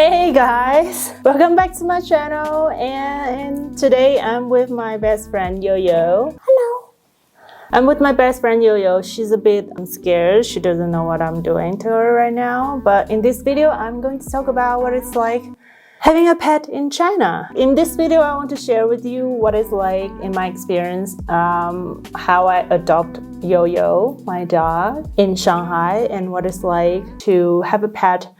Hey guys, welcome back to my channel, and today I'm with my best friend Yoyo. Hello. I'm with my best friend Yoyo. She's a bit scared. She doesn't know what I'm doing to her right now, but in this video I'm going to talk about what it's like having a pet in China. In this video I want to share with you what it's like in my experience, how I adopt Yoyo, my dog, in Shanghai, and what it's like to have a pet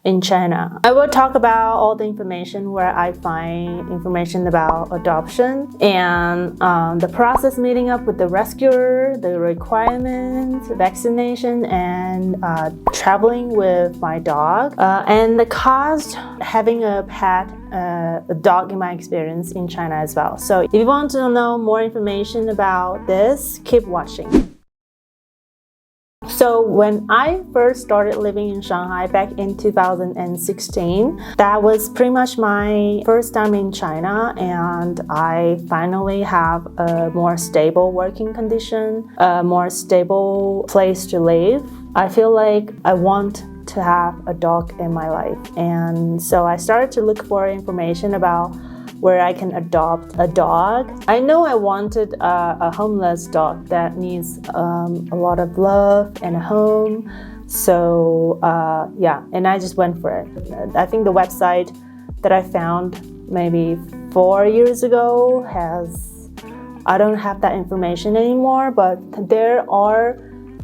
in China. I will talk about all the information where I find information about adoption and the process meeting up with the rescuer, the requirements, vaccination, and traveling with my dog, and the cost having a pet, a dog in my experience in China as well. So if you want to know more information about this, keep watching. So when I first started living in Shanghai back in 2016, that was pretty much my first time in China, and I finally have a more stable working condition, a more stable place to live. I feel like I want to have a dog in my life, and so I started to look for information about where I can adopt a dog. I know I wanted a homeless dog that needs a lot of love and a home. So yeah, and I just went for it. I think the website that I found maybe 4 years ago I don't have that information anymore, but there are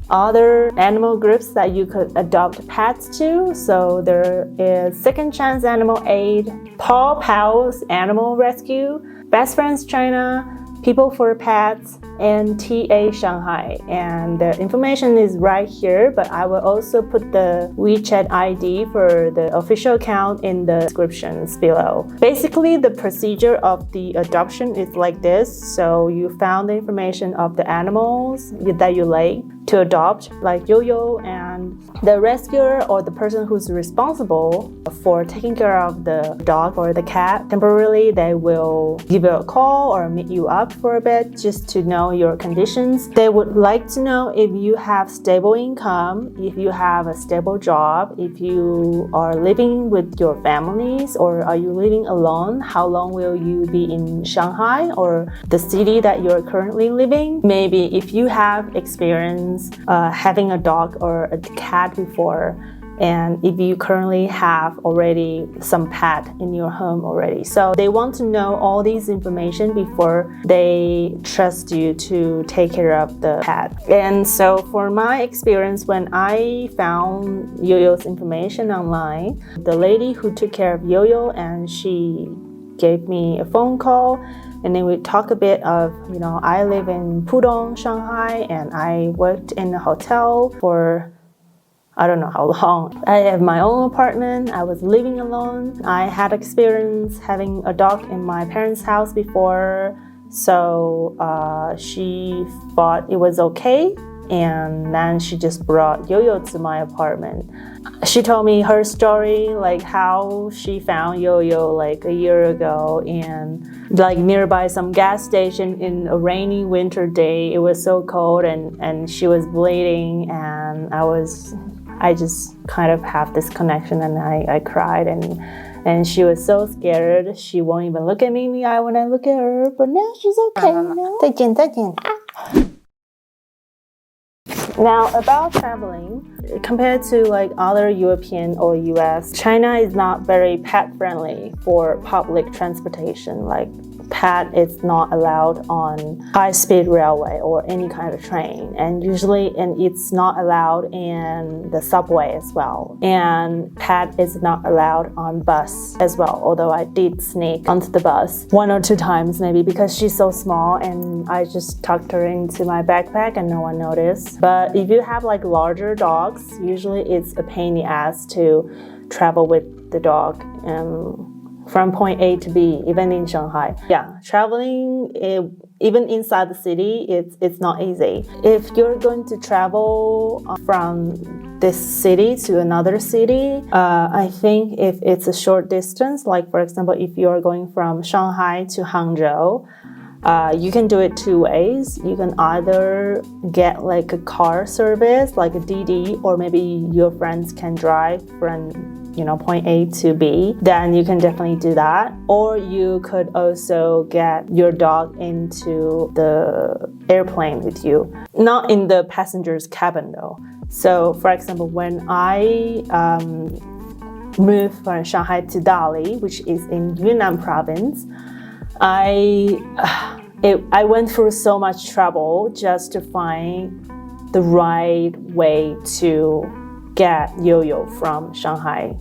other animal groups that you could adopt pets to. So there is Second Chance Animal Aid, PPAR's Animal Rescue, Best Friends China, People for Pets, and TA-Shanghai. And the information is right here, but I will also put the WeChat ID for the official account in the descriptions below. Basically, the procedure of the adoption is like this. So you found the information of the animals that you like to adopt, like Yoyo, and the rescuer or the person who's responsible for taking care of the dog or the cat. Temporarily, they will give you a call or meet you up for a bit just to know your conditions. They would like to know if you have stable income, if you have a stable job, if you are living with your families, or are you living alone, how long will you be in Shanghai or the city that you're currently living. Maybe if you have experience having a dog or a cat before, and if you currently have already some pet in your home already. So they want to know all these information before they trust you to take care of the pet. And so for my experience, when I found Yoyo's information online, the lady who took care of Yoyo, and she gave me a phone call, and then we talk a bit of, I live in Pudong, Shanghai, and I worked in a hotel for I don't know how long. I have my own apartment. I was living alone. I had experience having a dog in my parents' house before, so she thought it was okay, and then she just brought Yoyo to my apartment. She told me her story, like how she found Yoyo like a year ago, and like nearby some gas station in a rainy winter day. It was so cold, and she was bleeding, and I just kind of have this connection, and I cried, and she was so scared. She won't even look at me in the eye when I look at her, but now she's okay.再见, 再见. Now about traveling, compared to like other European or US, China is not very pet friendly for public transportation. Like pet is not allowed on high-speed railway or any kind of train, and it's not allowed in the subway as well, and pet is not allowed on bus as well, although I did sneak onto the bus 1 or 2 times maybe because she's so small, and I just tucked her into my backpack and no one noticed. But if you have like larger dogs, usually it's a pain in the ass to travel with the dog from point A to B, even in Shanghai. Yeah, traveling, even inside the city, it's not easy. If you're going to travel from this city to another city, I think if it's a short distance, like for example, if you're going from Shanghai to Hangzhou, you can do it 2 ways. You can either get like a car service, like a DD, or maybe your friends can drive from point A to B, then you can definitely do that. Or you could also get your dog into the airplane with you, not in the passenger's cabin though. So for example, when I moved from Shanghai to Dali, which is in Yunnan province, I went through so much trouble just to find the right way to get Yoyo from Shanghai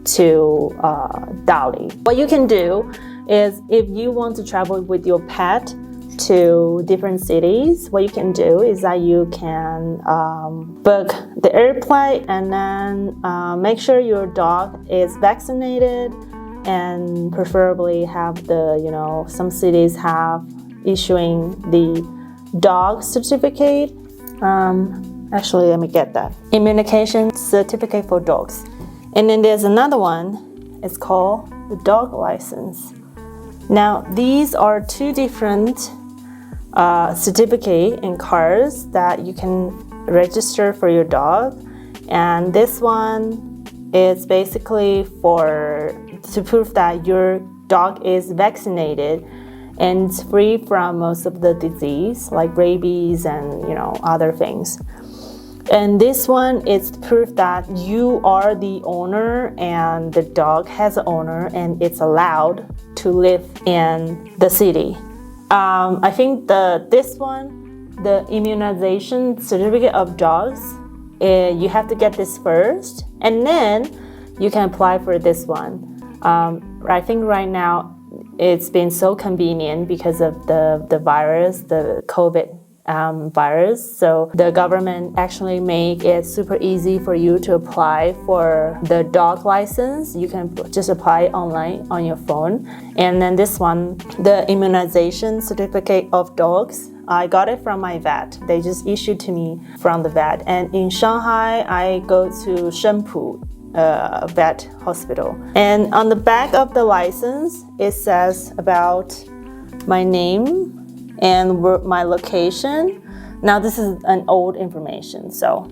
to Dali. What you can do is, if you want to travel with your pet to different cities, what you can do is that you can book the airplane and then make sure your dog is vaccinated, and preferably have the, some cities have issuing the dog certificate. Actually, let me get that. Immunication certificate for dogs. And then there's another one, it's called the dog license. Now, these are two different certificate and cards that you can register for your dog. And this one is basically to prove that your dog is vaccinated and free from most of the disease like rabies and other things. And this one is proof that you are the owner and the dog has an owner and it's allowed to live in the city. I think this one, the immunization certificate of dogs, you have to get this first, and then you can apply for this one. I think right now it's been so convenient because of the virus, the COVID virus. So the government actually make it super easy for you to apply for the dog license. You can just apply online on your phone. And then this one, the immunization certificate of dogs, I got it from my vet. They just issued to me from the vet. And in Shanghai, I go to Shenpu vet hospital. And on the back of the license, it says about my name and my location. Now this is an old information, so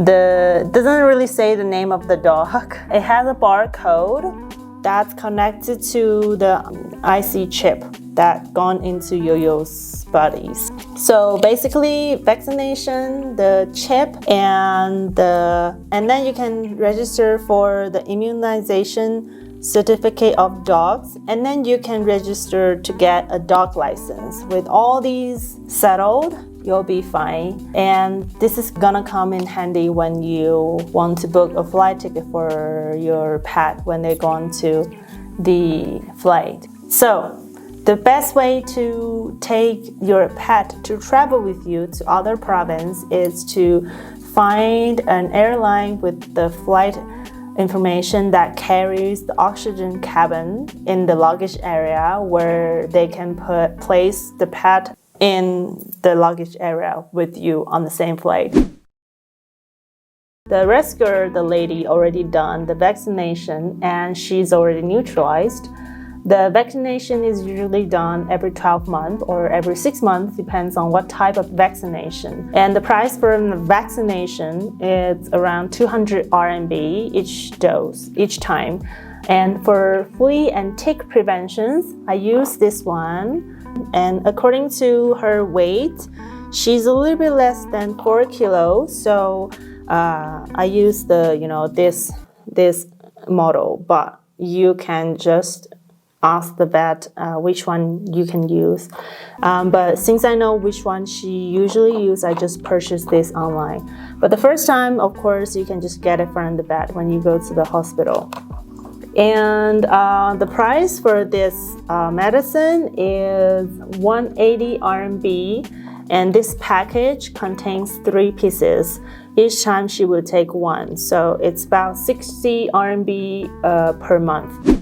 doesn't really say the name of the dog. It has a barcode that's connected to the IC chip that gone into Yoyo's bodies. So basically, vaccination, the chip, and then you can register for the immunization certificate of dogs, and then you can register to get a dog license. With all these settled, you'll be fine. And this is gonna come in handy when you want to book a flight ticket for your pet when they're going to the flight. So the best way to take your pet to travel with you to other province is to find an airline with the flight information that carries the oxygen cabin in the luggage area, where they can place the pet in the luggage area with you on the same flight. The rescuer, the lady, already done the vaccination and she's already neutralized. The vaccination is usually done every 12 months or every 6 months, depends on what type of vaccination. And the price for the vaccination is around 200 RMB each dose, each time. And for flea and tick preventions, I use this one. And according to her weight, she's a little bit less than 4 kilos. So I use this model, but you can just ask the vet which one you can use. But since I know which one she usually uses, I just purchased this online. But the first time, of course, you can just get it from the vet when you go to the hospital. And the price for this medicine is 180 RMB, and this package contains 3 pieces. Each time she will take one, so it's about 60 RMB per month.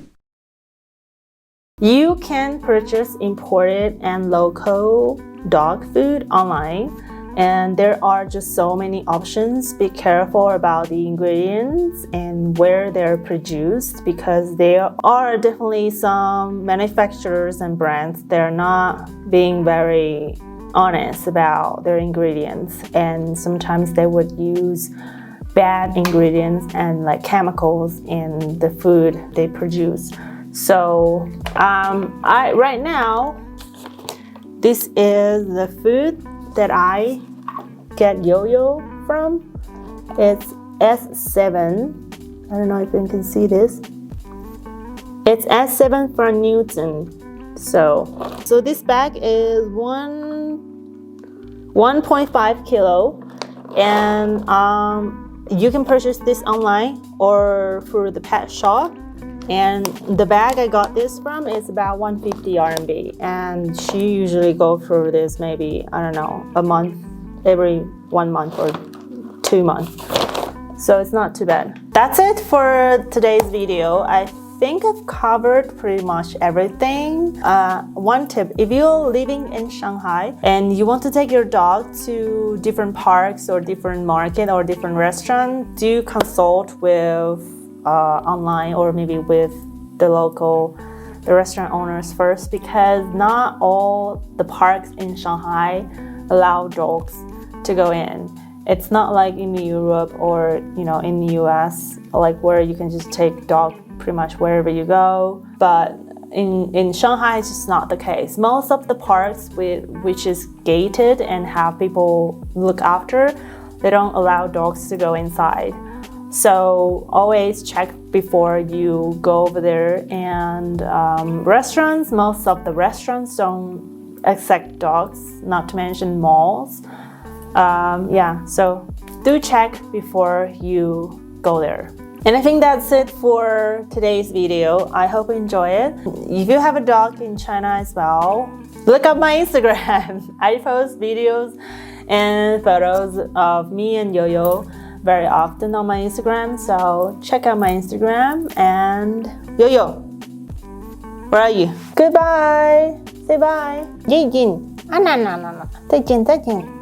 You can purchase imported and local dog food online, and there are just so many options. Be careful about the ingredients and where they're produced, because there are definitely some manufacturers and brands, they're not being very honest about their ingredients, and sometimes they would use bad ingredients and like chemicals in the food they produce. So right now, this is the food that I get Yoyo from. It's S7. I don't know if you can see this. It's S7 for Newton. So this bag is 1.5 kilo, and you can purchase this online or through the pet shop. And the bag I got this from is about 150 RMB, and she usually go through this maybe, I don't know, a month, every 1 month or 2 months. So it's not too bad. That's it for today's video. I think I've covered pretty much everything. One tip, if you're living in Shanghai and you want to take your dog to different parks or different market or different restaurant, do consult with online or maybe with the restaurant owners first, because not all the parks in Shanghai allow dogs to go in. It's not like in Europe or in the US, like where you can just take dog pretty much wherever you go. But in Shanghai, it's just not the case. Most of the parks which is gated and have people look after, they don't allow dogs to go inside. So always check before you go over there. And restaurants, most of the restaurants don't accept dogs, not to mention malls. So do check before you go there. And I think that's it for today's video. I hope you enjoy it. If you have a dog in China as well, look up my Instagram. I post videos and photos of me and Yoyo very often on my Instagram, so check out my Instagram. And Yoyo, where are you? Goodbye. Say bye. 再见。再见。